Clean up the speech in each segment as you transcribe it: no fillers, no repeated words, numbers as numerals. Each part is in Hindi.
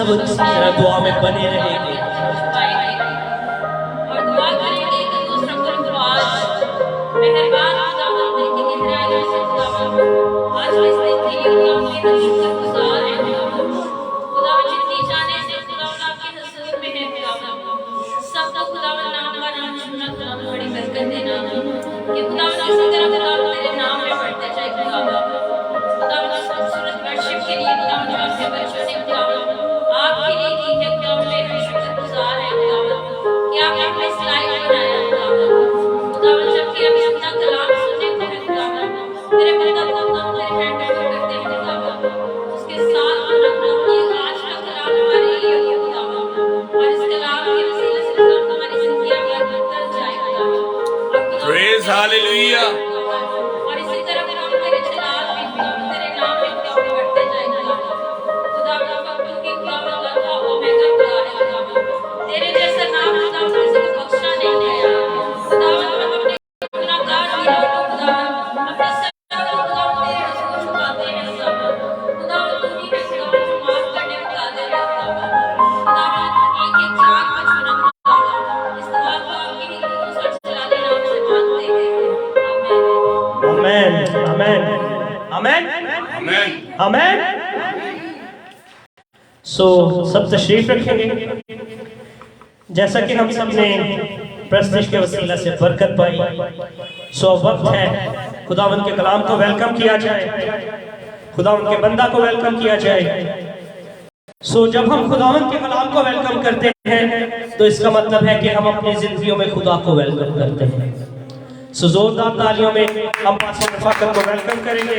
सब इस तरह दुआ में बने रहेंगे और दुआ करेंगे कि दूसरा को आज मेहरबान खुदावंद की गहराइयों से खुदावंद आज इस दिन के लिए खुदावंद के शुक्रगुजार हैं खुदावंद जितनी जाने से खुदावंद आपके हुजूर में है खुदावंद सबको खुदावंद नाम का नाम सुनना खुदावंद बड़ी बरकत देना कि खुदावंद इसी तरह खुदावंद तेरे नाम में बढ़ते जाए खुदावंद खूबसूरत वर्शिप के लिए खुदावंद जो आपके बच्चों ने खुदावंद आपके लिए की है खुदावंद मेरे शुक्रगुजार हैं खुदावंद कि आपने हमें इस लायक बनाया खुदावंद जबकि हम अपना कलाम सुनने को है खुदावंद तेरे बंदा को हम तेरे हैंड ओवर करते हैं खुदावंद उसके साथ खुदावंद ये आज का कलाम हमारे लिए हो खुदावंद और इस कलाम के वसीले से खुदावंद हमारी जिंदगी में बदल जाए खुदावंद प्रेज हालेलुया और इसी तरह खुदावंद तेरे जलाल में खुदावंद तेरे नाम में खुदावंद बढ़ते जाए खुदावंद क्योंकि खुदावंद अल्लाह ओमेगा खुदा है खुदावंद तेरे जैसा नाम खुदावंद किसी को बख्शा नहीं गया खुदावंद हम अपने गुनाहगार गिरोह को खुदावंद अपनी सजा को खुदावंद तेरे हुजूर झुकाते हैं खुदावंद तू ही है खुदावंद जो माफ करने को कादिर है खुदावंद एक एक जान को चुना खुदावंद इस दुआ को आपके ही रूह से चलाने नाम से मांगते हैं आमेन आमेन आमेन आमेन आमेन। सो सब तशरीफ रखेंगे। जैसा कि हम सब ने प्रस्तुति के वसीला से बरकत पाई, सो वक्त है खुदावंद के कलाम को वेलकम किया जाए, खुदावंद के बंदा को वेलकम किया जाए। सो जब हम खुदावंद के कलाम को वेलकम करते हैं तो इसका मतलब है कि हम अपनी जिंदगियों में खुदा को वेलकम करते हैं। सो जोरदार तालियों में हम पासे रफाकत को वेलकम करेंगे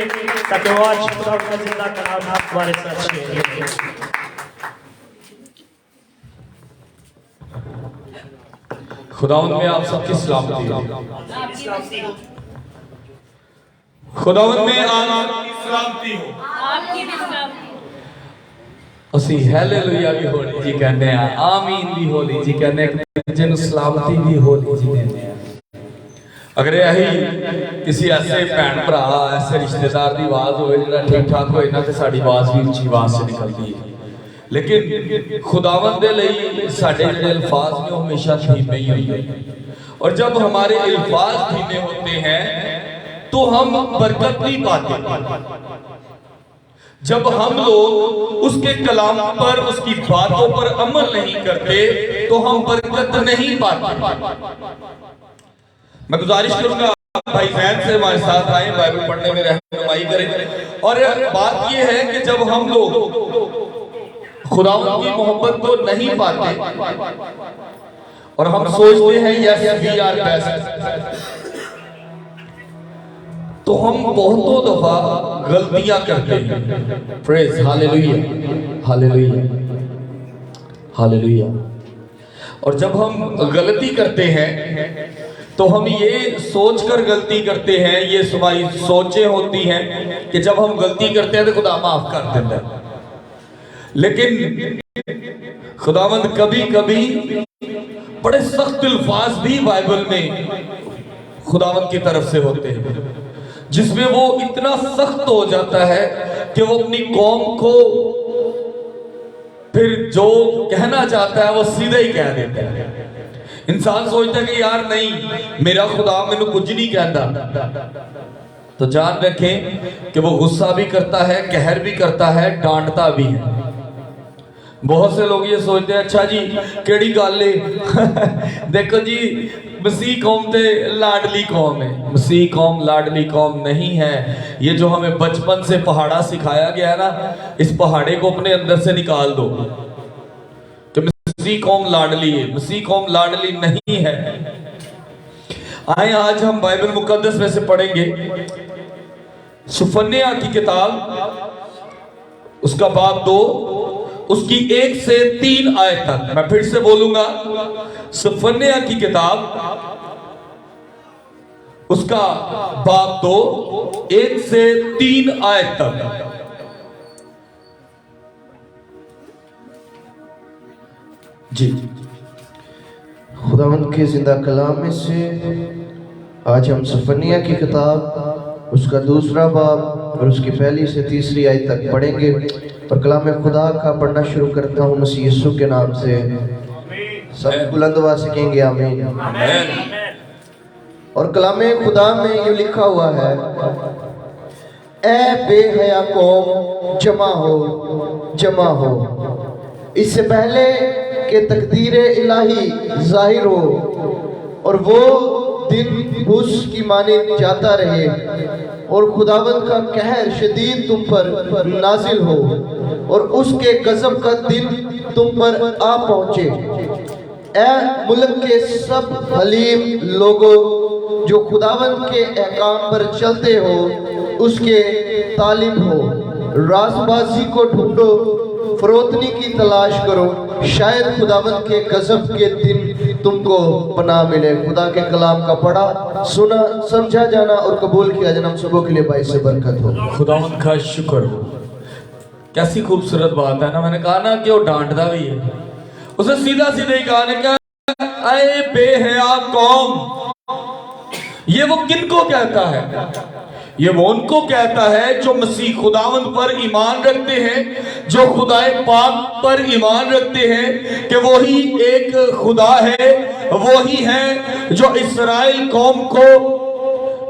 ताकि वो आज खुदावंद का जिंदा कलाम आप हमारे साथ शेयर करें। खुदावंद में आप सबकी सलामती हो। खुदावंद में आप सबकी सलामती हो। आपकी भी सलामती ਅਸੀਂ ਹਾਲੇਲੂਇਆ ਵੀ ਹੋਲੀ ਜੀ ਕਹਿੰਦੇ ਆ, ਆਮੀਨ ਵੀ ਹੋਲੀ ਜੀ ਕਹਿੰਦੇ ਆ, ਜਿਹਨੂੰ ਸਲਾਮਤੀ ਵੀ ਹੋਲੀ ਜੀ ਕਹਿੰਦੇ ਆ। अगर यही किसी ऐसे भैन भरा ऐसे रिश्तेदार की आवाज हो जो ठीक ठाक हो ना तो साड़ी आवाज भी उच्ची आवाज से निकलती है, लेकिन खुदावंद दे लई साडे जिहड़े अल्फाज ने हमेशा धीमे ही होंदे हैं। और जब हमारे अल्फाज धीमे होते हैं तो हम बरकत नहीं पाते। जब हम लोग उसके कलाम पर उसकी बातों पर अमल नहीं करते तो हम बरकत नहीं पाते। मैं गुजारिश करूंगा भाई जैन से हमारे साथ आए, बाइबल पढ़ने में रहनुमाई करें। और बात यह है कि जब हम लोग खुदावंद की मोहब्बत को नहीं पाते और हम सोचते हैं यस वी आर बेस्ट, तो हम बहुतों दफा गलतियां करते हैं। Praise hallelujah hallelujah hallelujah. और जब हम गलती करते हैं तो हम ये सोचकर गलती करते हैं, ये हमारी सोचें होती हैं कि जब हम गलती करते हैं तो खुदा माफ कर देता है। लेकिन खुदावंद कभी कभी बड़े सख्त अल्फाज भी बाइबल में खुदावंद की तरफ से होते हैं, जिसमें वो इतना सख्त हो जाता है कि वो अपनी कौम को फिर जो कहना चाहता है वो सीधे ही कह देता है। इंसान सोचता है कि यार नहीं, मेरा खुदा मैनू कुछ नहीं कहता, तो जान रखें कि वो गुस्सा भी करता है, कहर भी करता है, डांटता भी है। बहुत से लोग ये सोचते हैं अच्छा जी केड़ी गल है देखो जी मसीह कौम ते लाडली कौम है। मसीह कौम लाडली कौम नहीं है। ये जो हमें बचपन से पहाड़ा सिखाया गया है ना, इस पहाड़े को अपने अंदर से निकाल दो। मसीह कौम लाडली है, मसीह कौम लाडली नहीं है। आए आज हम बाइबल मुकद्दस में से पढ़ेंगे सुफन्याह की किताब, उसका बाब 2, उसकी 1 से 3 आयत तक। मैं फिर से बोलूंगा, सुफन्याह की किताब उसका बाब 2 1 से 3 आयत तक। जी खुदावंद के जिंदा कलाम में से आज हम सुफन्याह की किताब उसका दूसरा बाब और उसकी पहली से तीसरी आयत तक पढ़ेंगे और कलाम खुदा का पढ़ना शुरू करता हूँ मसीह यीशु के नाम से। सब बुलंद आवाज़ से कहेंगे आमीन। और कलाम खुदा में ये लिखा हुआ है, ए बेहया कौम जमा हो, इससे पहले कि तकदीर इलाही जाहिर हो और वो दिन भूस की माने जाता रहे और खुदावंद का कहर शदीद तुम पर नाजिल हो और उसके गजब का दिन तुम पर आ पहुंचे। ए मुल्क के सब हलीम लोगों जो खुदावंद के अहकाम पर चलते हो, उसके तालिब हो, रासबाजी को ढूंढो, फरोतनी की तलाश करो, शायद खुदावंद के गजब के दिन तुमको पनाह मिले। खुदा के कलाम का पढ़ा, सुना, समझा जाना और कबूल किया जाना हम सबों के लिए बाइस से बरकत हो। खुदावंद का शुक्र हो। कैसी खूबसूरत बात है ना। मैंने कहा ना कि वो डांटता भी है, उसे सीधा सीधा ही कहा ने कहा, ऐ बेहया कौम। ये वो किनको कहता है? ये वो उनको कहता है जो मसीह खुदावंद पर ईमान रखते हैं, जो खुदाए पाक पर ईमान रखते हैं कि वही एक खुदा है, वही है जो इस्राएल कौम को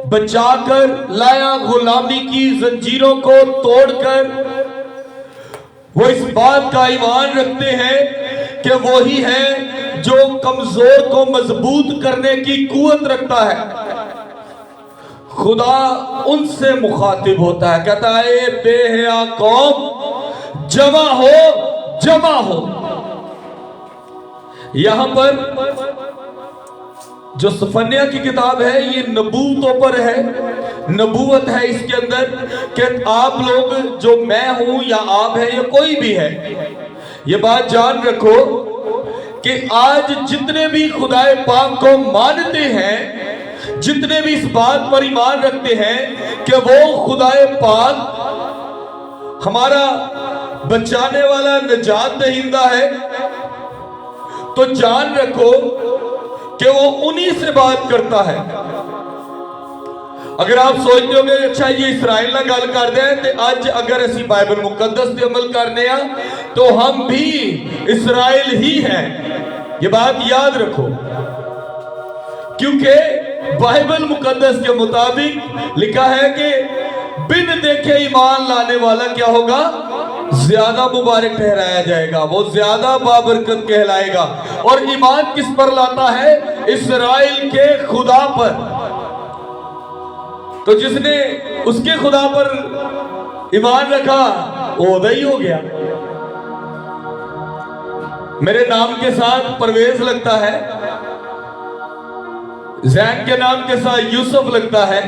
बचाकर लाया, गुलामी की जंजीरों को तोड़कर। वो इस बात का ईमान रखते हैं कि वही है जो कमजोर को मजबूत करने की कुवत रखता है। खुदा उनसे मुखातिब होता है, कहता है बेहया कौम जमा हो। यहां पर जो सफन्या की किताब है ये नबूवतों पर है, नबूवत है इसके अंदर कि आप लोग जो मैं हूं या आप है या कोई भी है, ये बात जान रखो कि आज जितने भी खुदाए पाक को मानते हैं, जितने भी इस बात पर ईमान रखते हैं कि वो खुदाए पाक हमारा बचाने वाला निजात दहिंदा है, तो जान रखो कि वो उन्हीं से बात करता है। अगर आप सोचते हो कि अच्छा ये इस्राइल ना गल कर दे, तो आज अगर असी बाइबल मुकद्दस पे अमल करने आ तो हम भी इस्राइल ही हैं। ये बात याद रखो, क्योंकि बाइबल मुकद्दस के मुताबिक लिखा है कि बिन देखे ईमान लाने वाला क्या होगा? ज्यादा मुबारक ठहराया जाएगा, वो ज्यादा बाबरकत कहलाएगा। और ईमान किस पर लाता है? इस्राइल के खुदा पर। तो जिसने उसके खुदा पर ईमान रखा वो उदा ही हो गया। मेरे नाम के साथ परवेज लगता है, जैन के नाम के साथ यूसुफ लगता है,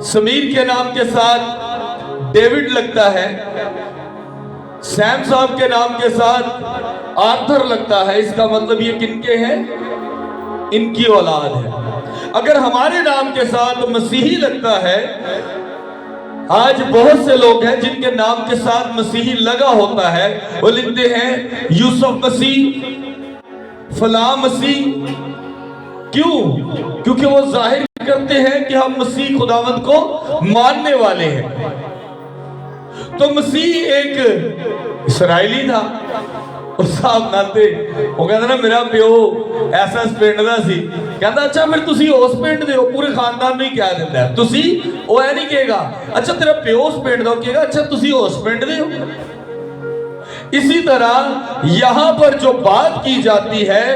समीर के नाम के साथ डेविड लगता है, सैम साहब के नाम के साथ आर्थर लगता है। इसका मतलब ये किनके हैं? इनकी औलाद है। अगर हमारे नाम के साथ मसीही लगता है, आज बहुत से लोग हैं जिनके नाम के साथ मसीही लगा होता है, वो लिखते हैं यूसुफ मसीह, फला मसीह। क्यों? क्योंकि वो जाहिर करते हैं कि हम मसीह खुदावंद को मानने वाले हैं। तो मसीह एक इस्राएली था। और साहब नाते वो कहता ना मेरा प्यो ऐसा पिंड दा सी, कहता अच्छा फिर तुसी उस पिंड दे हो, पूरे खानदान नहीं कह दिंदा तुसी, वो ऐ नहीं कहेगा अच्छा तेरा प्यो उस पिंड दा, कहेगा अच्छा तुसी उस पिंड दे हो। इसी तरह यहां पर जो बात की जाती है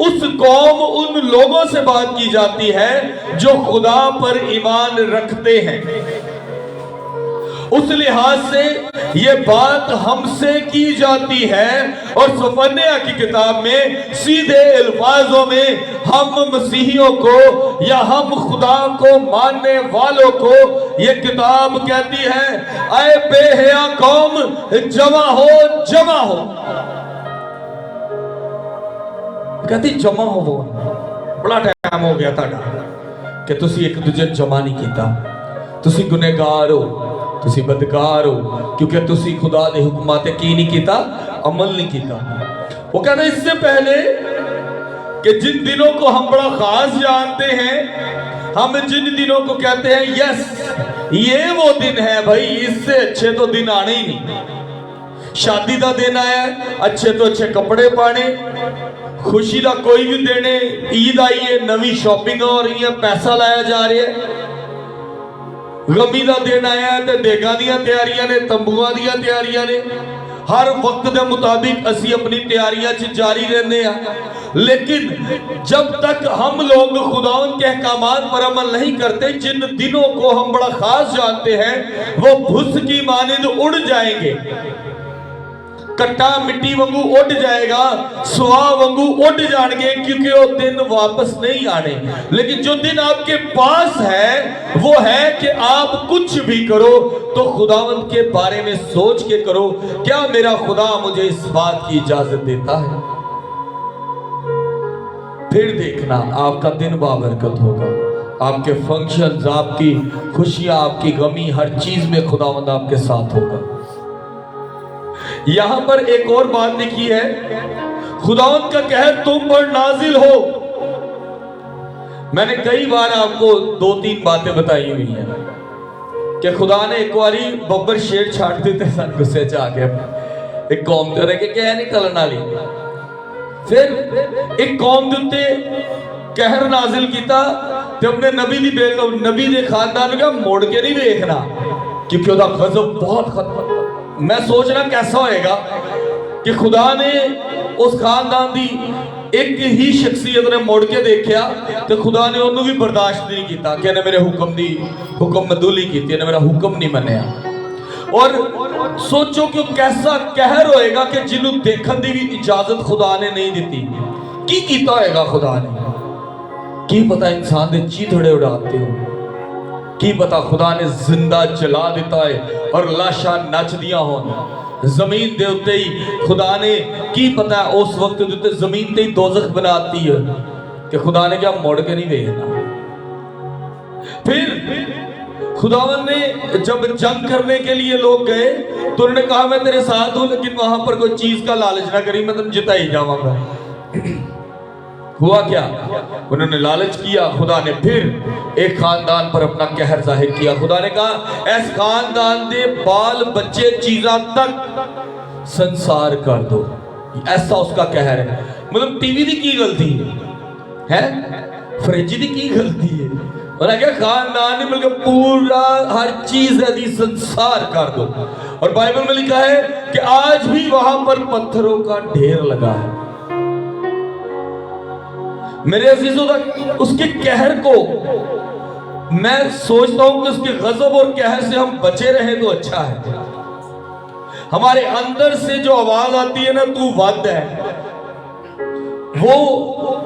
उस कौम, उन लोगों से बात की जाती है जो खुदा पर ईमान रखते हैं। उस लिहाज से ये बात हमसे की जाती है। और सफन्या की किताब में सीधे अल्फाजों में हम मसीहियों को या हम खुदा को मानने वालों को ये किताब कहती है, ऐ बेहया कौम जमा हो, जमा हो। कहती जमा हो, वो बड़ा टाइम हो गया था कि तुसी एक दूजे जमा नहीं किया, तुसी गुनहगार हो, तुसी बदकार हो, क्योंकि तुसी खुदा दे हुक्मां ते की नहीं किया, अमल नहीं किया। वो कहते इससे पहले कि जिन दिनों को हम बड़ा खास जानते हैं, हम जिन दिनों को कहते हैं यस ये वो दिन है भाई, इससे अच्छे तो दिन आने ही नहीं। शादी का दिन आया, अच्छे तो अच्छे कपड़े पाने, खुशी का कोई भी देने, ईद आई है, नवी शॉपिंग हो रही है, पैसा लाया जा रहा है। गमी का दिन आया तो देगा दियां तैयारियां ने, तंबुआ दियां तैयारियां ने। हर वक्त के मुताबिक असी अपनी तैयारियां च जारी रहने हैं। लेकिन जब तक हम लोग खुदावन के अहकामात पर अमल नहीं करते, जिन दिनों को हम बड़ा खास जानते हैं वो भुस की मानिंद उड़ जाएंगे। कट्टा मिट्टी वांगू उड़ जाएगा, सुहा वांगू उड़ जाएंगे, क्योंकि वो दिन वापस नहीं आने। लेकिन जो दिन आपके पास है वो है कि आप कुछ भी करो तो खुदावंद के बारे में सोच के करो, क्या मेरा खुदा मुझे इस बात की इजाजत देता है। फिर देखना आपका दिन बाबरकत होगा, आपके फंक्शंस, आपकी खुशियां, आपकी गमी, हर चीज में खुदावंद आपके साथ होगा। यहां पर एक और बात लिखी है, खुदावंद का कहर तुम पर नाजिल हो। मैंने कई बार आपको 2-3 बातें बताई हुई हैं कि खुदा ने एक बारी बब्बर शेर छाड़ देते सन गुस्से च आके एक कौम के रह के क्या निकलने वाली, फिर एक कौम के उत्ते कहर नाजिल किया ते अपने नबी दी बेगम, नबी दे खानदान का मोड़ के नहीं देखना, क्योंकि उसका गजब बहुत खतरनाक। मैं सोचना कैसा होएगा कि खुदा ने उस खानदान दी एक ही शख्सियत ने मुड़ के देखा तो खुदा ने उन्होंने भी बर्दाश्त नहीं किया कि इन्हें मेरे हुक्म मदूली की, इन्हें मेरा हुक्म नहीं मनिया। और सोचो कि कैसा कहर होएगा कि जिन्होंने देखने की भी इजाजत खुदा ने नहीं दी। की कीता होएगा खुदा ने, की पता इंसान दे चीथड़े उड़ाते हो, की पता खुदा ने जिंदा जला दिता है और लाशा नचदियां होन जमीन दे उत्ते ही। खुदा ने की पता उस वक्त दे उत्ते जमीन ते ही दोजख बनाती है कि खुदा ने क्या मोड़ के नहीं देखना। फिर खुदावन ने जब जंग करने के लिए लोग गए तो उन्होंने कहा मैं तेरे साथ हूं, लेकिन वहां पर कोई चीज का लालच ना करी, मैं तुम जिता ही जाऊंगा। हुआ क्या, उन्होंने लालच किया। खुदा ने फिर एक खानदान पर अपना कहर जाहिर किया। खुदा ने कहा ऐस खानदान दे बाल बच्चे चीजा तक संसार कर दो। ऐसा उसका कहर है। मतलब टीवी दी की गलती है, फ्रिज दी की गलती है, और क्या खानदान नहीं बल्कि पूरा हर चीज यदि संसार कर दो। और बाइबल में लिखा है कि आज भी वहां पर पत्थरों का ढेर लगा है। मेरे अजीजों तक उसके कहर को मैं सोचता हूं कि उसके गजब और कहर से हम बचे रहे तो अच्छा है। हमारे अंदर से जो आवाज आती है ना तू वद है, वो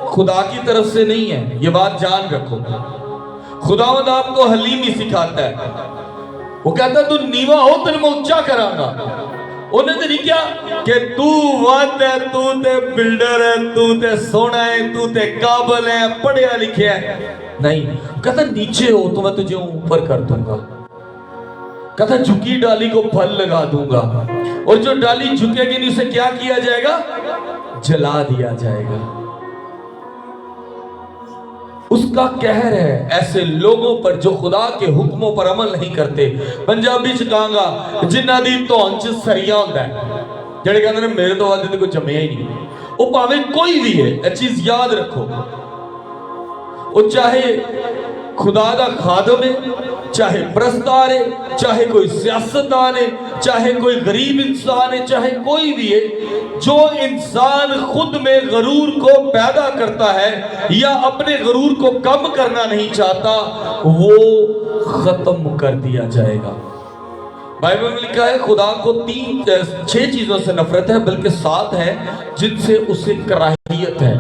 खुदा की तरफ से नहीं है, ये बात जान रखो। खुदावंद आपको हलीमी सिखाता है। वो कहता है तू नीवा हो तेरे मैं ऊंचा करांगा। उन्हें तो नहीं क्या कि तू वद है, तू ते बिल्डर है, तू ते सोना है, तू ते काबल है, पढ़िया लिखा है, नहीं। कहता नीचे हो तो मैं तुझे ऊपर कर दूंगा। कहता झुकी डाली को फल लगा दूंगा, और जो डाली झुकेगी नहीं उसे क्या किया जाएगा, जला दिया जाएगा। उसका कहर है ऐसे लोगों पर जो खुदा के हुक्मों पर अमल नहीं करते। पंजाबी च कहांगा जिन्हां दी धौन च सरिया हुंदा है, जेड़े कहंदे ने मेरे तो वध कोई जम्मिया ही नहीं। वो भावें कोई भी है, एक चीज याद रखो, वो चाहे खुदा दा खादम है, चाहे प्रस्तार है, चाहे कोई सियासतदान है, चाहे कोई गरीब इंसान है, चाहे कोई भी है, जो इंसान खुद में गरूर को पैदा करता है या अपने गरूर को कम करना नहीं चाहता, वो खत्म कर दिया जाएगा। बाइबल में लिखा है खुदा को 6 चीजों से नफरत है, बल्कि 7 है जिनसे उसे कराहियत है।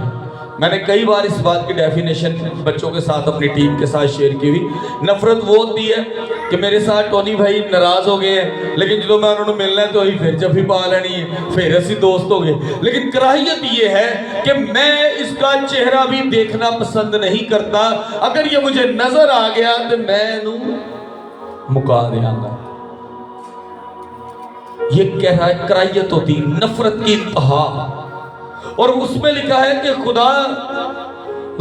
मैंने कई बार इस बात की डेफिनेशन बच्चों के साथ अपनी टीम के साथ शेयर की हुई। नफरत वो होती है कि मेरे साथ टोनी भाई नाराज हो गए हैं, लेकिन जो मैं उन्होंने मिलना है तो ही फिर जब भी पा लेनी है, फिर असी दोस्त हो गए। लेकिन कराहियत ये है कि मैं इसका चेहरा भी देखना पसंद नहीं करता। अगर ये मुझे नजर आ गया तो मैं इन्हू मुका देंगा। ये कराहियत होती, नफरत की इंतहा। और उसमें लिखा है कि खुदा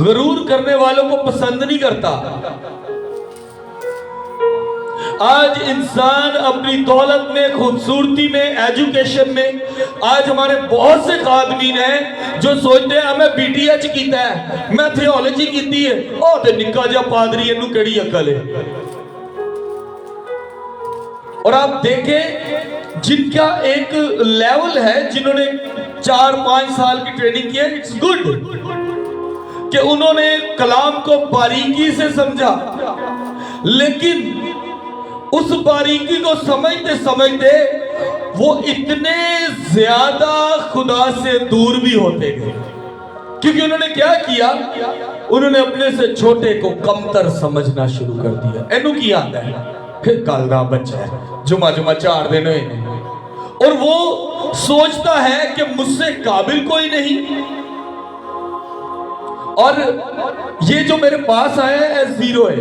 गरूर करने वालों को पसंद नहीं करता। आज इंसान अपनी दौलत में, खूबसूरती में, एजुकेशन में, आज हमारे बहुत से खादमीन हैं जो सोचते हैं हमें BTH कीता है, मैं थियोलॉजी कीती है, ओ ते निक्का जा पादरी इनू केड़ी अकल है। और आप देखें जिनका एक लेवल है, जिन्होंने 4-5 साल की ट्रेनिंग की है, इट्स गुड कि उन्होंने कलाम को बारीकी से समझा, लेकिन उस बारीकी को समझते समझते वो इतने ज्यादा खुदा से दूर भी होते गए, क्योंकि उन्होंने क्या किया, उन्होंने अपने से छोटे को कमतर समझना शुरू कर दिया। एनू की आता है, फिर कल दा बच्चा है, जुमा 4 दिन हुए, और वो सोचता है कि मुझसे काबिल कोई नहीं, और ये जो मेरे पास आया है जीरो है।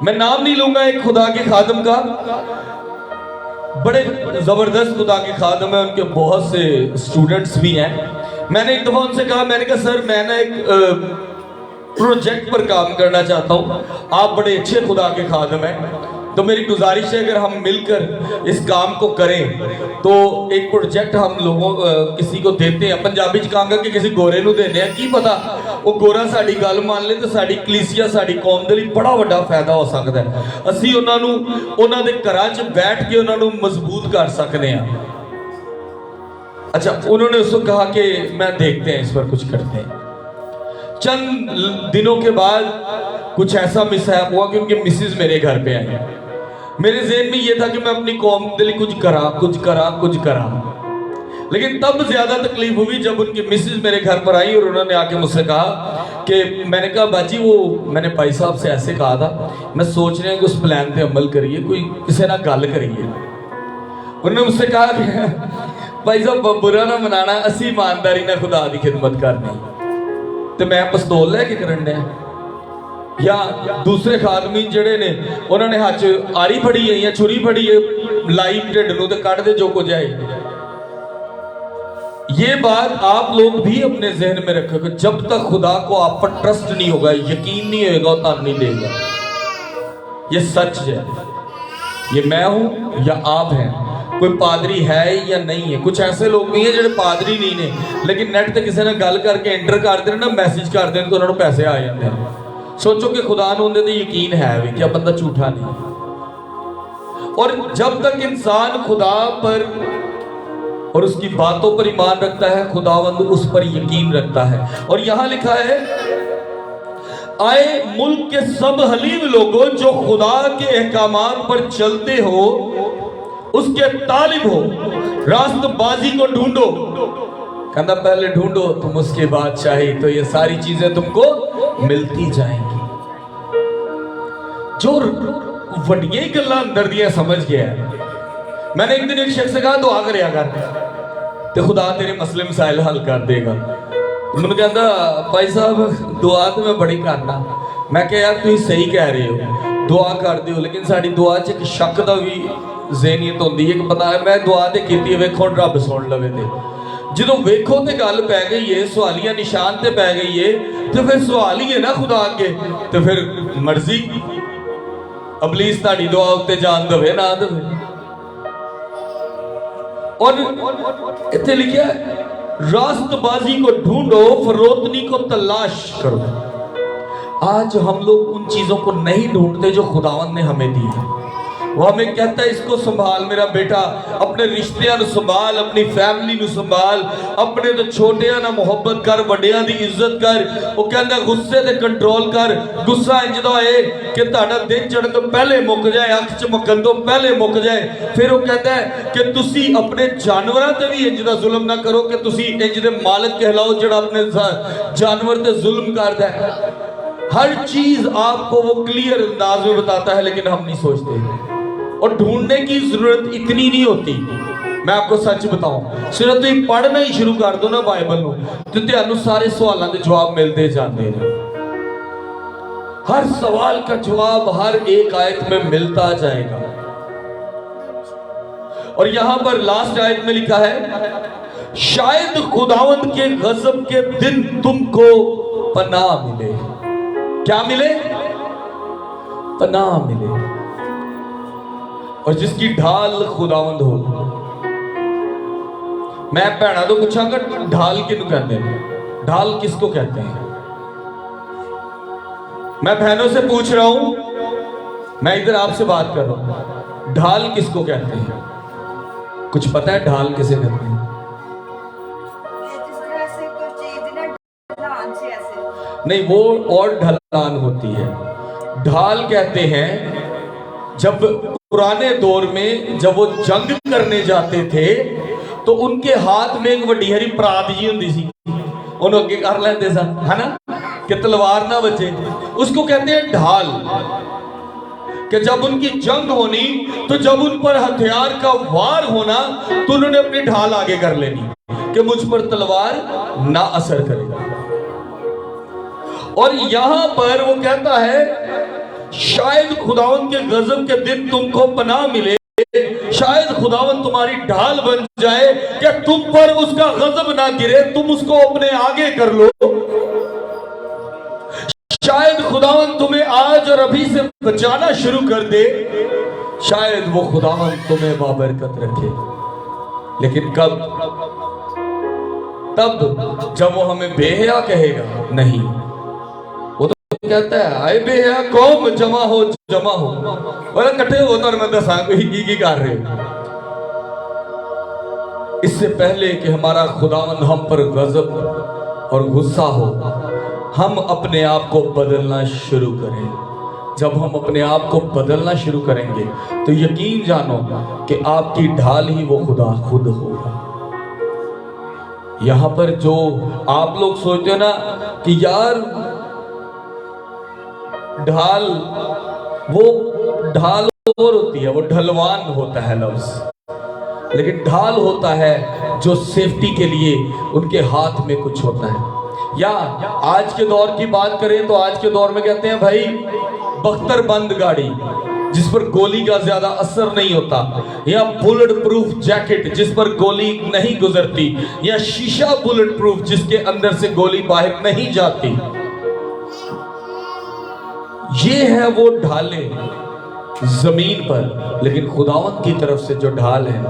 मैं नाम नहीं लूंगा एक खुदा के खादम का, बड़े जबरदस्त खुदा के खादम है, उनके बहुत से स्टूडेंट्स भी हैं। मैंने एक दफा उनसे कहा, मैंने कहा सर मैं ना एक प्रोजेक्ट पर काम करना चाहता हूं, आप बड़े अच्छे खुदा के खादम हैं, तो मेरी गुजारिश है अगर हम मिलकर इस काम को करें तो एक प्रोजेक्ट हम लोगों किसी को देते हैं, पंजाबी च कहांगा कि किसी गोरे नूं देने हैं, की पता वो गोरा साडी गल मान ले तो साडी कलीसिया, साडी कौम दे लई बड़ा वड्डा फायदा हो सकता है। असीं उन्हां नूं उन्हां दे घरां च बैठ के उन्हां नूं मजबूत कर सकते हैं। अच्छा, उन्होंने उसको कहा कि मैं देखते हैं, इस पर कुछ करते हैं। चंद दिनों के बाद कुछ ऐसा मिसहैप हुआ कि उनके मिसेज मेरे घर पे आई। मेरे ज़हन में ये था कि मैं अपनी कौम के लिए कुछ करा, लेकिन तब ज्यादा तकलीफ हुई जब उनकी मिसेज मेरे घर पर आई और उन्होंने आके मुझसे कहा कि, मैंने कहा बाजी वो मैंने भाई साहब से ऐसे कहा था, मैं सोच रहे हैं कि उस प्लान पे अमल करिए, कोई किसी ना गल करिए। उन्होंने मुझसे कहा कि भाई साहब बुरा ना मनाना, असी ईमानदारी ना खुदा की खिदमत करनी, तो मैं पिस्तौल लैके करन डया, या दूसरे खादमीन जड़े ने उन्होंने हाथ च आरी फड़ी है या छुरी फड़ी है, लाई ढिड नूं ते कढ़ दे जो कुछ है। ये बात आप लोग भी अपने जहन में रखो कि जब तक खुदा को आप पर ट्रस्ट नहीं होगा, यकीन नहीं होगा, वो तान नहीं देगा। ये सच है, ये मैं हूं या आप हैं, कोई पादरी है या नहीं है। कुछ ऐसे लोग भी हैं जो पादरी नहीं ने, लेकिन नेट ते किसी ने गल करके एंटर कर देना, मैसेज कर देना तो उन्होंने पैसे आ जाते हैं। सोचो कि खुदा नूं उहदे ते यकीन है भी, क्या बंदा झूठा नहीं। और जब तक इंसान खुदा पर और उसकी बातों पर ईमान रखता है, खुदावंद उस पर यकीन रखता है। और यहां लिखा है, आए मुल्क के सब हलीम लोगों जो खुदा के अहकामात पर चलते हो, उसके तालिब हो, रास्तबाजी को ढूंढो। कहता पहले ढूंढो तुम उसके बादशाही, तो ये सारी चीजें तुमको मिलती जाएंगी। जो वड्डियां गल्लां अंदर दियां समझ गया है। मैंने एक दिन एक शख्स से कहा दुआ करया कर तो खुदा तेरे मसले मसाइल हल कर देगा। मैंने कहता भाई साहब दुआ तो मैं बड़ी करना। मैं कहा यार तुम सही कह रहे हो, दुआ कर दो, लेकिन साड़ी दुआ च एक शक का भी ज़हनीयत होती है कि पता है मैं दुआ तो की, वेखो रब सुन लवे तो जो वेखो तो गल पै गई है, सवालिया निशान ते पै गई है, तो फिर सवाल ही है ना खुदा अगे, तो फिर मर्जी अबलीस ताड़ी दुआ उत्ते जान दवे ना दवे। और इतने लिखा रास्तबाजी को ढूंढो, फरोतनी को तलाश करो। आज हम लोग उन चीजों को नहीं ढूंढते जो खुदावंद ने हमें दी है। वो हमें कहता है इसको संभाल मेरा बेटा, अपने रिश्तियां नु संभाल, अपनी फैमिली नु संभाल, अपने तो छोटियां ना मोहब्बत कर, वड्डियां दी इज्जत कर। वो कहता गुस्से ते कंट्रोल कर। गुस्सा इंजदा है कि तुहाडा दिन चढ़न तो पहले मुक जाए, अख चमकन तो पहले मुक जाए। फिर वो कहता है कि तुसी अपने जानवरां ते भी इंजदा जुल्म ना करो कि तुसी इंज दे मालिक कहलाओ जिहड़ा अपने जानवर ते जुल्म करदा है। हर चीज आपको वो क्लियर अंदाज में बताता है, लेकिन हम नहीं सोचते। और ढूंढने की जरूरत इतनी नहीं होती। मैं आपको सच बताऊं, सिर्फ तुम पढ़ना ही शुरू कर दो ना बाइबल नूं, तो तुहानू सारे सवालों के जवाब मिलते जाते हैं। हर सवाल का जवाब हर एक आयत में मिलता जाएगा। और यहां पर लास्ट आयत में लिखा है, शायद खुदावंद के गजब के दिन तुमको पनाह मिले। क्या मिले? पनाह मिले। और जिसकी ढाल खुदावंद हो। मैं भैणा तो पूछांगा ढाल किसको कहते हैं? ढाल किसको कहते हैं? मैं बहनों से पूछ रहा हूं, मैं इधर आपसे बात कर रहा हूं, ढाल किसको कहते हैं? कुछ पता है ढाल किसे कहते हैं? नहीं, वो और ढलान होती है। ढाल कहते हैं जब पुराने दौर में जब वो जंग करने जाते थे तो उनके हाथ में एक वड्डी हरी परात जी होंदी सी, उन्होंने अगे कर लेंदे सन, है ना, कि तलवार ना बचे। उसको कहते हैं ढाल। कि जब उनकी जंग होनी तो जब उन पर हथियार का वार होना तो उन्होंने अपनी ढाल आगे कर लेनी कि मुझ पर तलवार ना असर करे। और यहां पर वो कहता है शायद खुदावन के गजब के दिन तुमको पनाह मिले, शायद खुदावन तुम्हारी ढाल बन जाए कि तुम पर उसका गजब ना गिरे, तुम उसको अपने आगे कर लो। शायद खुदावन तुम्हें आज और अभी से बचाना शुरू कर दे, शायद वो खुदावन तुम्हें बाबरकत रखे। लेकिन कब? तब जब वो हमें बेहया कहेगा नहीं। वो तो कहता है आए बेहया कौम जमा हो बोला कट्ठे हो तो मैं दसा की कर रहे हो। इससे पहले कि हमारा खुदावन हम पर गजब और गुस्सा हो, हम अपने आप को बदलना शुरू करें। जब हम अपने आप को बदलना शुरू करेंगे तो यकीन जानो कि आपकी ढाल ही वो खुदा खुद होगा। यहां पर जो आप लोग सोचते हो ना कि यार ढाल, वो ढाल और होती है, वो ढलवान होता है लफ्ज, लेकिन ढाल होता है जो सेफ्टी के लिए उनके हाथ में कुछ होता है। या आज के दौर की बात करें तो आज के दौर में कहते हैं भाई बख्तर बंद गाड़ी जिस पर गोली का ज्यादा असर नहीं होता, या बुलेट प्रूफ जैकेट जिस पर गोली नहीं गुजरती, या शीशा बुलेट प्रूफ जिसके अंदर से गोली बाहर नहीं जाती। ये है वो ढाले जमीन पर। लेकिन खुदावंत की तरफ से जो ढाल है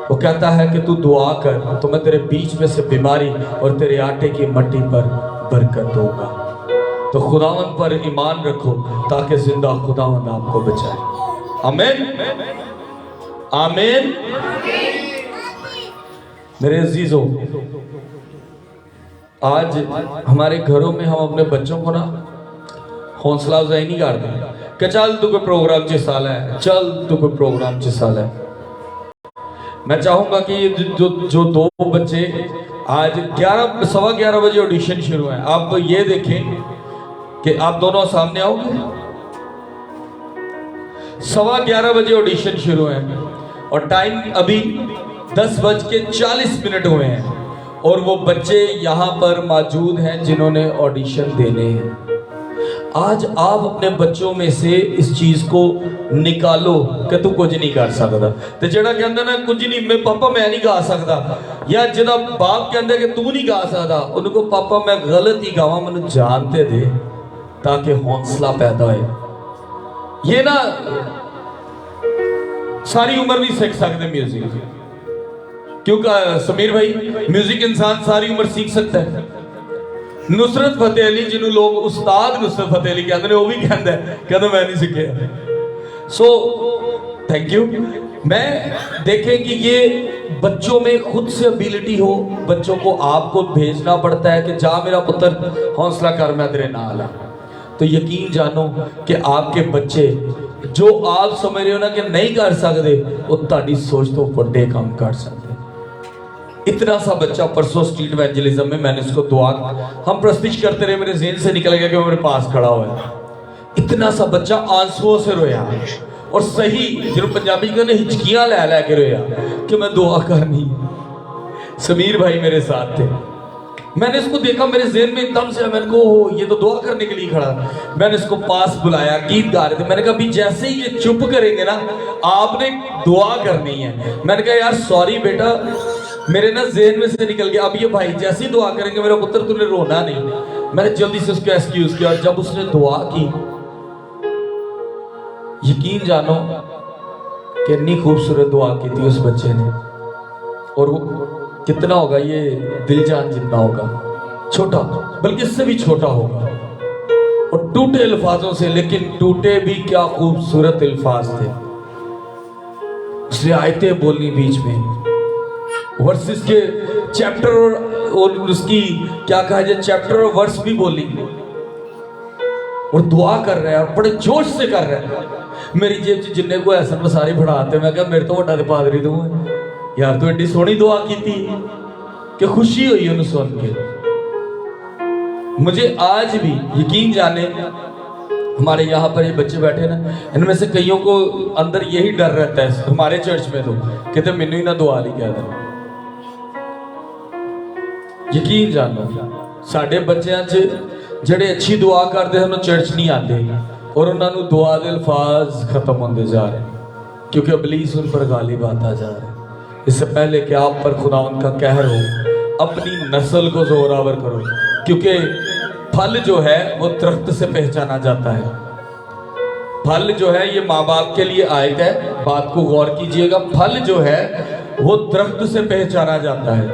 वो कहता है कि तू दुआ कर तो मैं तेरे बीच में से बीमारी और तेरे आटे की मट्टी पर बरकत दूंगा। तो खुदावंत पर ईमान रखो ताकि जिंदा खुदावंत आपको बचाए। आमीन आमीन। मेरे अजीजों, आज हमारे घरों में हम अपने बच्चों को ना हौसला अफजाई नहीं करते कि चल तू कोई प्रोग्राम च हिस्सा ले, चल तू कोई प्रोग्राम च हिस्सा ले। मैं चाहूंगा कि ये जो दो बच्चे आज 11:15 बजे ऑडिशन शुरू है, आप ये देखें कि आप दोनों सामने आओगे। 11:15 बजे ऑडिशन शुरू है और टाइम अभी 10:40 हुए हैं और वो बच्चे यहाँ पर मौजूद हैं जिन्होंने ऑडिशन देने हैं। आज आप अपने बच्चों में से इस चीज को निकालो कि तू कुछ नहीं कर सकता। तो जेड़ा कहंदा ना कुछ नहीं, मैं पापा मैं नहीं गा सकता, या जेड़ा बाप कहंदा कि तू नहीं गा सकता, उनको पापा मैं गलत ही गावां मैनू जानते दे ताकि हौसला पैदा हो। ये ना सारी उम्र नहीं सीख सकते म्यूजिक, क्योंकि समीर भाई म्यूजिक इंसान सारी उम्र सीख सकता है। नुसरत फतेह अली जिन्होंने लोग उस्ताद नुसरत फतेह अली कहते हैं, वो भी कहता मैं नहीं सीखे। So thank you. मैं देखें कि ये बच्चों में खुद से एबिलिटी हो, बच्चों को आपको भेजना पड़ता है कि जा मेरा पुत्र हौसला कर मैं तेरे नाल आ। तो यकीन जानो कि आपके बच्चे जो आप समझ रहे हो ना कि नहीं कर सकते, वो ताड़ी सोच तो बड़े काम कर सकते। इतना सा बच्चा परसों स्ट्रीट इवेंजलिज्म में मैंने उसको दुआ, हम प्रस्तिश करते रहे, मेरे ज़हन से निकल गया कि वो मेरे पास खड़ा हुआ है। इतना सा बच्चा आंसुओं से रोया और सही जो पंजाबी कहते हैं हिचकियां लै लै के रोया कि मैं दुआ करनी। समीर भाई मेरे साथ थे, मैंने इसको देखा, मेरे ज़हन में एकदम से मैंने को ये तो दुआ करने के लिए खड़ा। मैंने इसको पास बुलाया, गीत गा रहे थे, मैंने कहा अभी जैसे ही ये चुप करेंगे ना आपने दुआ करनी है। मैंने कहा यार सॉरी बेटा, मेरे ना ज़हन में से निकल गया, अब ये भाई जैसी दुआ करेंगे मेरा पुत्र तूने रोना नहीं। मैंने जल्दी से उसको एक्सक्यूज किया और जब उसने दुआ की, यकीन जानो कि इतनी खूबसूरत दुआ की थी उस बच्चे ने। और वो कितना होगा, ये दिल जान जितना होगा, छोटा, बल्कि इससे भी छोटा होगा, और टूटे अल्फाजों से, लेकिन टूटे भी क्या खूबसूरत अल्फाज थे। उसने आयतें बोलनी बीच में, वर्सेस के चैप्टर और उसकी क्या कहा जाए, चैप्टर और वर्स भी बोली, और दुआ कर रहा है और बड़े जोश से कर रहा है। मेरी जेब च जिन्ने को ऐसा मसारी फड़ाते, मैं क्या मेरे तो वड्डा ते पादरी तू है यार, तू एडी सोहनी दुआ की थी कि खुशी हुई उन्हें सुन के। मुझे आज भी यकीन जाने, हमारे यहाँ पर ये बच्चे बैठे ना, इनमें से कईयों को अंदर यही डर रहता है हमारे चर्च में तो, कहते मैनू ही ना दुआ ली क्या था। यकीन जानो साडे बच्चों च जेडे अच्छी दुआ करते हैं चर्च नहीं आते, और उन्होंने दुआ के अल्फाज खत्म होते जा रहे हैं, क्योंकि इब्लीस उन पर गालिब आता जा रहा है। इससे पहले कि आप पर खुदावंद का कहर हो, अपनी नस्ल को जोरावर करो, क्योंकि फल जो है वो दरख्त से पहचाना जाता है। फल जो है, ये माँ बाप के लिए आयत है, बात को गौर कीजिएगा। फल जो है वो दरख्त से पहचाना जाता है।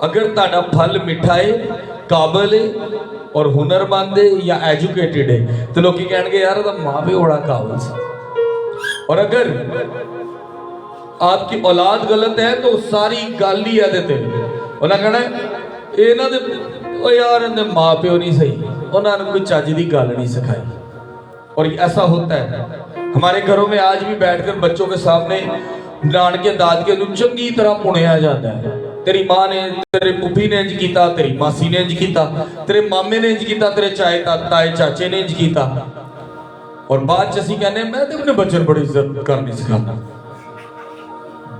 अगर ताड़ा फल मिठा है, काबिल है और हुनरमंद है या एजुकेटेड है, तो लोग कहेंगे यार माँ भी बड़ा काबिल से। और अगर आपकी औलाद गलत है तो सारी गल ही है देते, उन्हें कहना इन्हों दे ओ यार इन्हें माँ प्यो नहीं सही, उन्होंने कोई चज की गल नहीं सिखाई। और ऐसा होता है हमारे घरों में आज भी बैठकर बच्चों के सामने नानके दादके चंगी तरह पुणिया जाता है। तेरी माँ ने, तेरे पुफी ने इंज किया, तेरी मासी ने इंज किया, तेरे मामे ने इंज किया, तेरे चाहे ताए चाचे ने इंज किया। और बाद च असीं कहने मैं तो अपने बच्चों बड़ी इज्जत करनी सिखाना।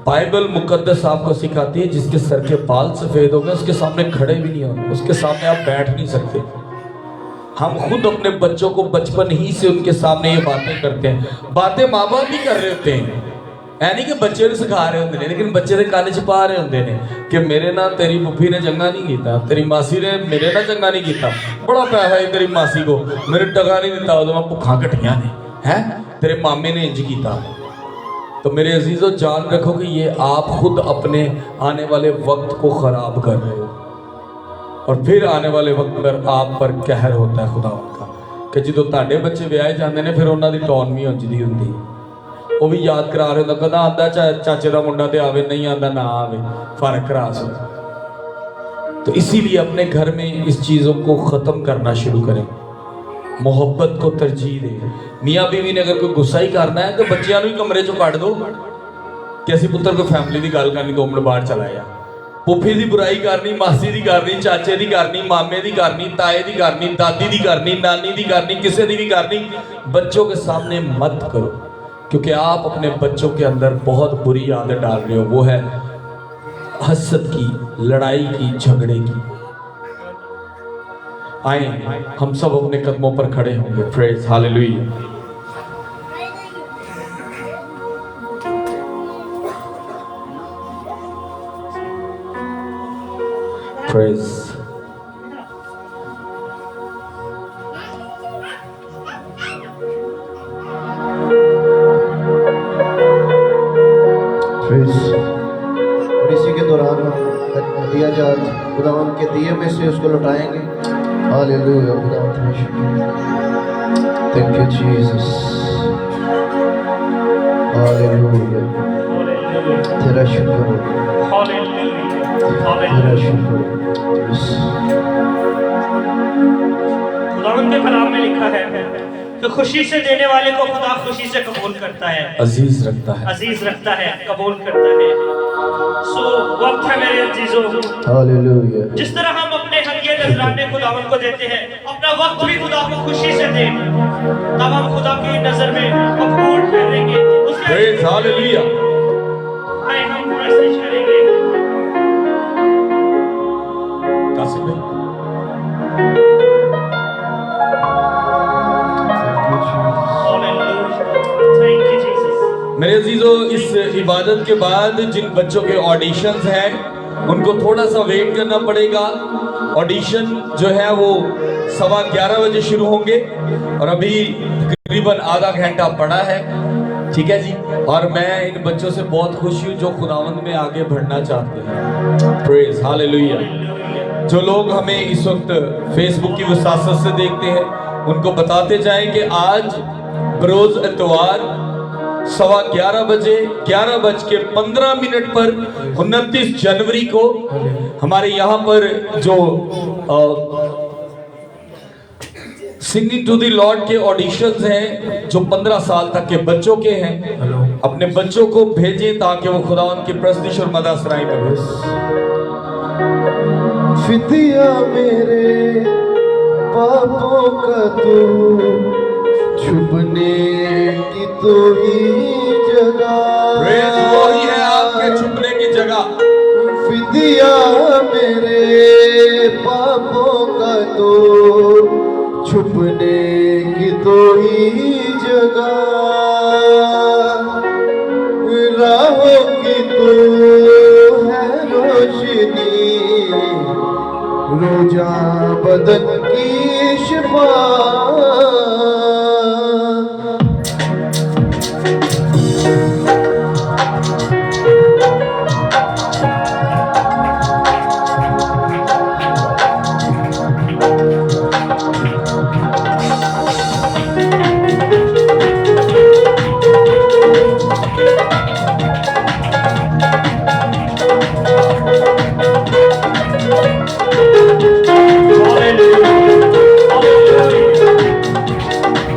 बाइबल मुकद्दस आपको सिखाती है जिसके सर के बाल सफेद हो गए उसके सामने खड़े भी नहीं होंगे, उसके सामने आप बैठ नहीं सकते। हम खुद अपने बच्चों को बचपन ही से उनके सामने ये बातें करते हैं। बातें माँ बाप भी कर रहे होते हैं, ऐ नहीं कि बच्चे सिखा रहे होंगे, लेकिन बच्चे के कान च पा रहे होंगे ने कि मेरे ना तेरी पुफी ने चंगा नहीं किया, तेरी मासी ने मेरे ना चंगा नहीं किया, बड़ा पैसा है तेरी मासी को, मेरे टका नहीं दिता, उदों मैं भुखा घटिया ने है, तेरे मामे ने इंज किया। तो मेरे अजीजों जान रखो कि ये आप खुद अपने आने वाले वक्त को खराब कर रहे हो, और फिर आने वाले वक्त पर आप पर कहर होता है खुदा का कि जो ताड़े बच्चे विआहे जाते हैं फिर उन्होंने टॉन भी उंजदी होंगी, वो भी याद करा रहे होंगे कदा आंदा चाचे का मुंडा तो आवे, नहीं आंदा ना आवे, फर्क करा सो। तो इसीलिए अपने घर में इस चीज़ों को ख़त्म करना शुरू करें, मोहब्बत को तरजीह दे। मियाँ बीवी ने अगर कोई गुस्सा ही करना है तो बच्चों ही कमरे चो कट दो कि असी पुत्र को फैमिली की गल करनी, 2 मिनट बाहर चला जा। पुफी की बुराई करनी, मासी की करनी, चाचे की करनी, मामे की करनी, ताए की करनी, दादी की करनी, नानी की करनी, किसी की भी करनी, बच्चों के सामने मत करो, क्योंकि आप अपने बच्चों के अंदर बहुत बुरी आदत डाल रहे हो, वो है हसद की, लड़ाई की, झगड़े की। आए हम सब अपने कदमों पर खड़े होंगे। Praise hallelujah. प्रेज और इसी के दौरान दिया जात खुदावंद के दिए में से उसको लौटाएंगे। हालेलुया, खुदावंद तेरा शुक्र, थैंक यू जीसस, हालेलुया, तेरा शुक्र, तेरा शुक्र। खुदावंद के कलाम में लिखा है कि खुशी से देने वाले को खुदा खुशी से कबूल करता है, अजीज रखता है, अजीज रखता है, कबूल करता है। सो वक्त है मेरे अजीजों, हालेलुया, जिस तरह हम अपने हदिये नजराने खुदावंद को देते हैं, अपना वक्त भी खुदा को खुशी से दें, तब हम खुदा की नजर में मकबूल ठहरेंगे। Praise hallelujah. आए हम मैसेज करेंगे। कासिम भाई थैंक यू जीसस। मेरे अजीजों, इस इबादत के बाद जिन बच्चों के ऑडिशंस हैं उनको थोड़ा सा वेट करना पड़ेगा। ऑडिशन जो है वो 11:15 बजे शुरू होंगे और अभी तकरीबन आधा घंटा पड़ा है, ठीक है जी। और मैं इन बच्चों से बहुत खुश हूँ जो खुदावंद में आगे बढ़ना चाहते हैं। Praise hallelujah. जो लोग हमें इस वक्त फेसबुक की वसासत से देखते हैं उनको बताते जाएं कि आज बरोज इतवार 11:15 बजे 11:15 पर 29 जनवरी को हमारे यहाँ पर जो सिंगिंग टू द लॉर्ड के ऑडिशंस हैं जो 15 साल तक के बच्चों के हैं, अपने बच्चों को भेजें ताकि वो खुदावंद की प्रस्तुति और मदद सराय में भेजें। फिदिया मेरे पापों का तू छुपने की तो ही जगह, वही है आपके छुपने की जगह। फिदिया मेरे पापों का तो छुपने की तो ही जगह, राहों की तो है रोशनी, रोजा बदन की शिफा।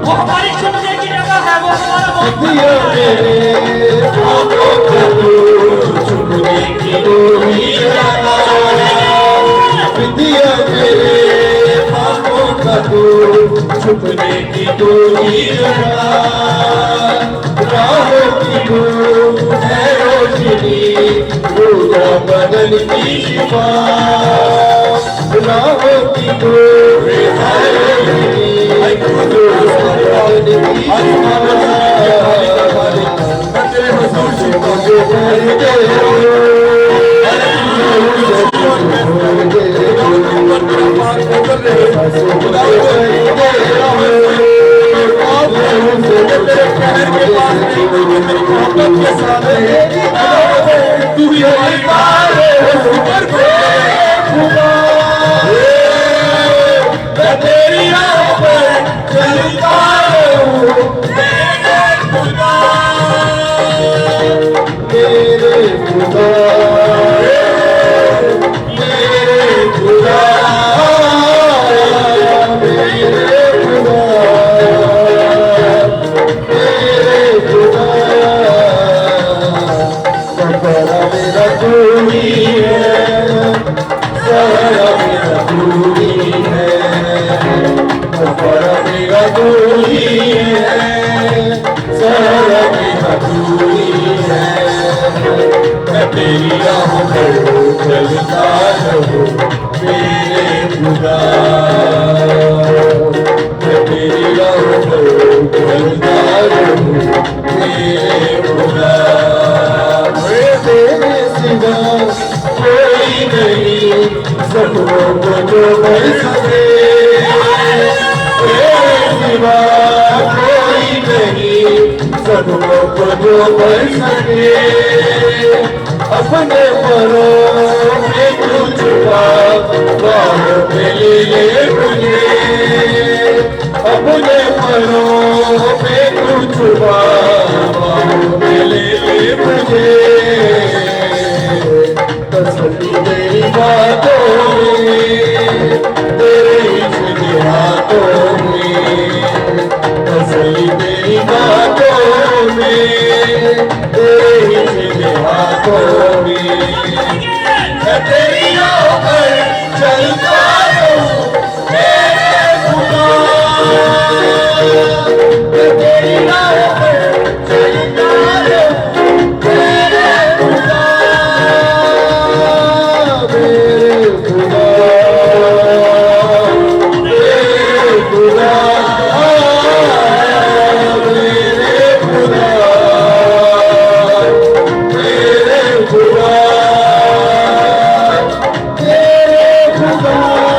वो हमारी छुपने की जगह है, वो हमारा दिया मेरे पापों का तू छुपने की तो ही जगह, दिया मेरे पापों का तू छुपने की तो ही जगह, राहों की तो है रोशनी, रोजा बदन की शिफा, राहों की तो है रोशनी, अपने परों में तू छुपा, बाहों में ले ले मुझे, अपने परों में तू छुपा, बाहों में ले ले मुझे, तसल्ली तेरी बातों में, तेरे इश्क़ हाथों में, तसल्ली तेरी बातों में, तेरे इश्क़ हाथों में, मैं तेरी राह पर चलता रहूं मेरे खुदा, मैं तेरी राह पर चलता रहूं मेरे खुदा, मेरे खुदा, मेरे खुदा, मेरे खुदा, मेरे खुदा, तेरे खुदा।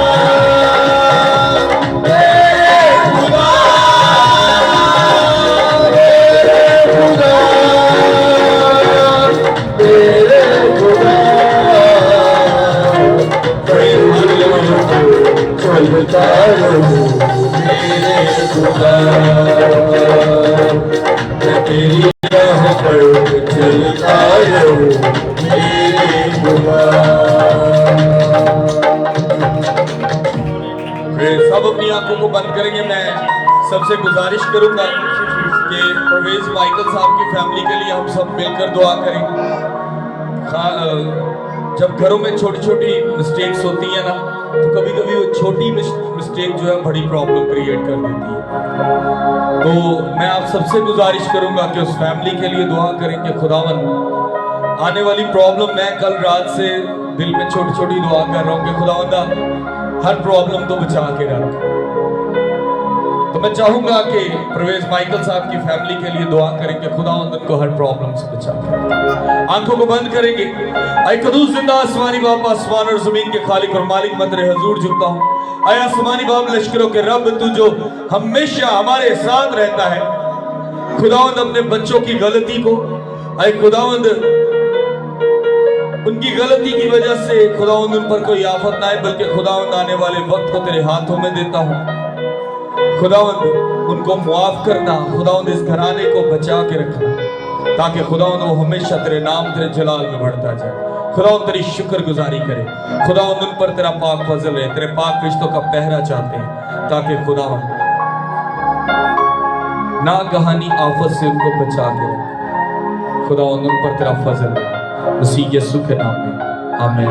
मैं तेरी राह पर चलता रहूं मेरे खुदा। सब अपनी आंखों को बंद करेंगे। मैं सबसे गुजारिश करूंगा कि परवेज माइकल साहब की फैमिली के लिए हम सब मिलकर दुआ करें। जब घरों में छोटी छोटी मिस्टेक्स होती है ना, तो कभी कभी वो छोटी मिस्टेक जो है बड़ी प्रॉब्लम क्रिएट कर देती है। तो मैं आप सबसे गुजारिश करूंगा कि उस फैमिली के लिए दुआ करें कि खुदावन आने वाली प्रॉब्लम, मैं कल रात से दिल में छोटी छोटी दुआ कर रहा हूं कि खुदावंदा हर प्रॉब्लम तो बचा के रख। तो मैं चाहूंगा कि परवेज माइकल साहब की फैमिली के लिए दुआ करें कि खुदावंद उनको हर प्रॉब्लम से बचा के। आंखों को बंद करेंगे। आए कदूस जिंदा आसमानी बाप, आसमान और जमीन के खालिक और मालिक मैं तेरे हुजूर झुकता हूं। आए आसमानी बाप, लश्करों के रब, तू जो हमेशा हमारे साथ रहता है, खुदावंद अपने बच्चों की गलती को, आए खुदावंद उनकी गलती की वजह से खुदावंद उन पर कोई आफत ना आए, बल्कि खुदावंद आने वाले वक्त को तेरे हाथों में देता हूं। खुदावंद उनको मुआफ करना, खुदावंद इस घराने को बचा के रखना, ताकि खुदावंद वो हमेशा तेरे नाम तेरे जलाल में बढ़ता जाए। खुदावंद तेरी शुक्रगुजारी करे। खुदावंद उन पर तेरा पाक फजल है, तेरे पाक रिश्तों का पहरा चाहते हैं, ताकि खुदावंद नागहानी आफत से उनको बचा के रखे। खुदावंद उन पर तेरा फजल है, मसीह यीशु के नाम में आमीन।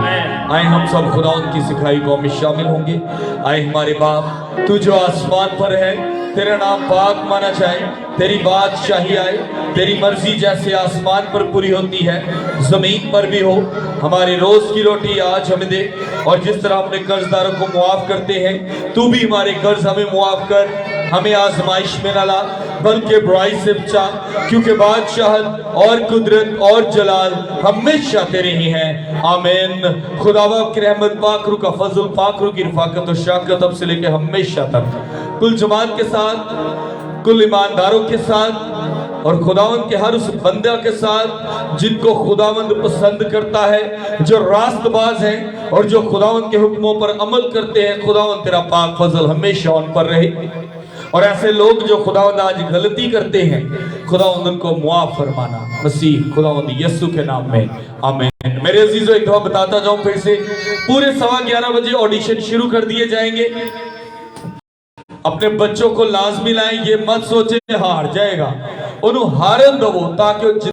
आए हम सब खुदावंद की सिखाई कौम में शामिल होंगे। आए हमारे बाप, तू जो आसमान पर है, तेरा नाम पाक माना जाए, तेरी बादशाही आए, तेरी मर्जी जैसे आसमान पर पूरी होती है जमीन पर भी हो। हमारी रोज की रोटी आज हमें दे, और जिस तरह अपने कर्जदारों को मुआफ करते हैं, तू भी हमारे कर्ज हमें मुआफ कर। हमें आजमाइश में न ला, बल्कि बुराई से बचा, क्योंकि बादशाहत और कुदरत और जलाल हमेशा तेरे ही हैं। आमीन। खुदावा की रहमत, पाकरू का फजल, पाकरू की रफाकत और शाकत अब से लेकर हमेशा तक कुल जमात के साथ, कुल ईमानदारों के साथ, और खुदावंद के हर उस बंदा के साथ जिनको खुदावंद पसंद करता है, जो रास्तबाज हैं और जो खुदावंद के हुक्मों पर अमल करते हैं। खुदावंद तेरा पाक फजल हमेशा उन पर रहे, और ऐसे लोग जो खुदावंद आज गलती करते हैं, खुदावंद उनको मुआफ फरमाना, मसीह खुदावंद यीशु के नाम में आमीन। मेरे अजीजों, एक दफा बताता जाऊं फिर से, पूरे 11:15 बजे ऑडिशन शुरू कर दिए जाएंगे। अपने बच्चों को लाजमी लाएं, ये मत सोचे हार जाएगा, उन्हें हारन दो ताकि